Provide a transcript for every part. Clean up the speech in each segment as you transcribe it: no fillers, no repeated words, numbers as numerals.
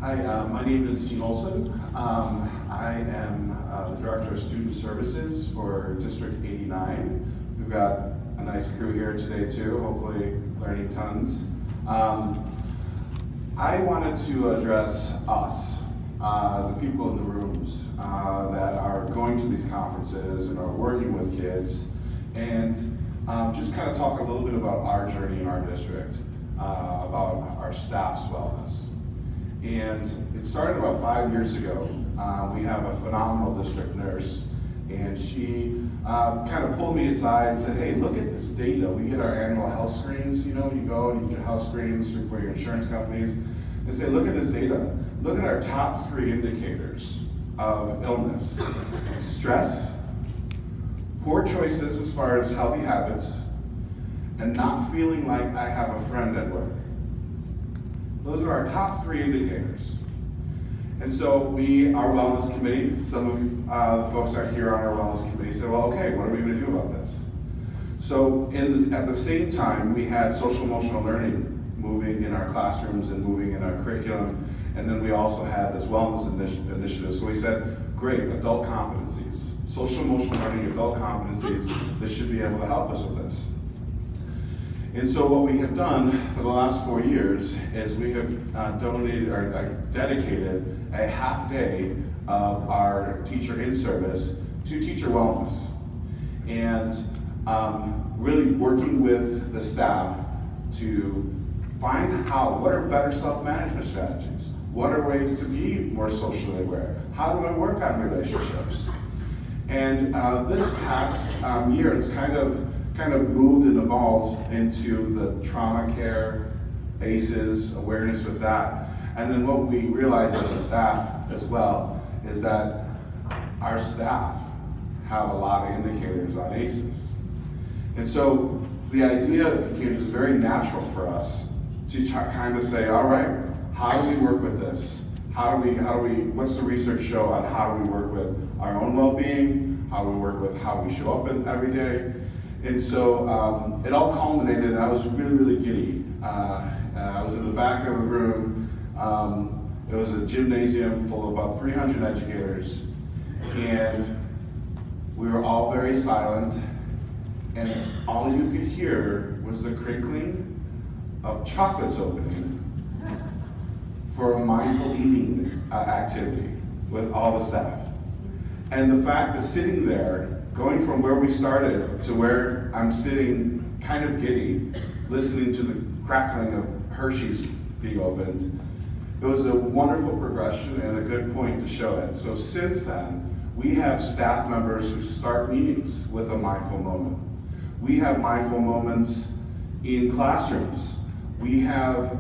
Hi, my name is Olsen. I am the Director of Student Services for District 89. We've got a nice crew here today too, hopefully learning tons. I wanted to address us, the people in the rooms that are going to these conferences and are working with kids, and just kind of talk a little bit about our journey in our district, about our staff's wellness. And it started about 5 years ago. We have a phenomenal district nurse, and she kind of pulled me aside and said, hey, look at this data. We get our annual health screens, you go and you get your health screens for your insurance companies, and say, look at this data. Look at our top 3 indicators of illness. Stress, poor choices as far as healthy habits, and not feeling like I have a friend at work. Those are our top 3 indicators. And so our wellness committee, some of the folks are here on our wellness committee, said, well, okay, what are we going to do about this? So at the same time, we had social emotional learning moving in our classrooms and moving in our curriculum, and then we also had this wellness initiative. So we said, great, adult competencies, social emotional learning, adult competencies, this should be able to help us with this. And so what we have done for the last 4 years is we have donated or dedicated a half day of our teacher in service to teacher wellness, and really working with the staff to find what are better self-management strategies, what are ways to be more socially aware, how do I work on relationships. And this past year, it's kind of moved and evolved into the trauma care, ACEs, awareness with that. And then what we realized as a staff as well is that our staff have a lot of indicators on ACEs. And so the idea became just very natural for us to kind of say, all right, how do we work with this? What's the research show on how do we work with our own well-being? How do we work with how we show up every day? And so it all culminated, and I was really, really giddy. I was in the back of the room. It was a gymnasium full of about 300 educators, and we were all very silent, and all you could hear was the crinkling of chocolates opening for a mindful eating activity with all the staff. And the fact that sitting there, going from where we started to where I'm sitting kind of giddy, listening to the crackling of Hershey's being opened, it was a wonderful progression and a good point to show it. So since then, we have staff members who start meetings with a mindful moment. We have mindful moments in classrooms. We have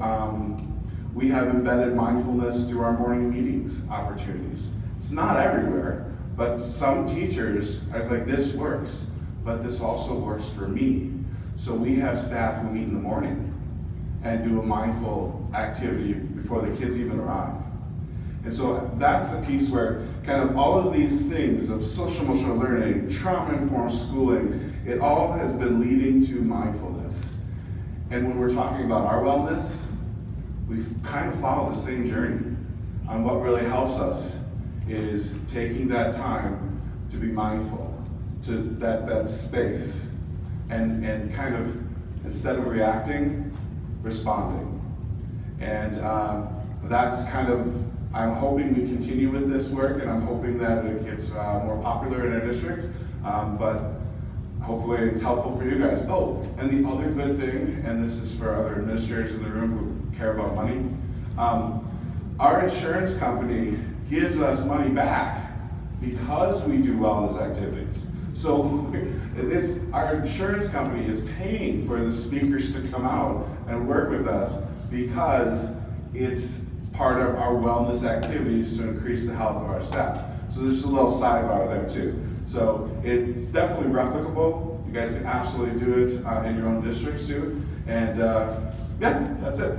embedded mindfulness through our morning meetings opportunities. It's not everywhere, but some teachers are like, this works, but this also works for me. So we have staff who meet in the morning and do a mindful activity before the kids even arrive. And so that's the piece where kind of all of these things of social emotional learning, trauma-informed schooling, it all has been leading to mindfulness. And when we're talking about our wellness, we kind of follow the same journey on what really helps us is taking that time to be mindful, to that space, and kind of, instead of reacting, responding. And that's kind of, I'm hoping we continue with this work, and I'm hoping that it gets more popular in our district, but hopefully it's helpful for you guys. Oh, and the other good thing, and this is for other administrators in the room who care about money, our insurance company gives us money back because we do wellness activities. So our insurance company is paying for the speakers to come out and work with us because it's part of our wellness activities to increase the health of our staff. So there's a little sidebar there too. So it's definitely replicable. You guys can absolutely do it in your own districts too. And yeah, that's it.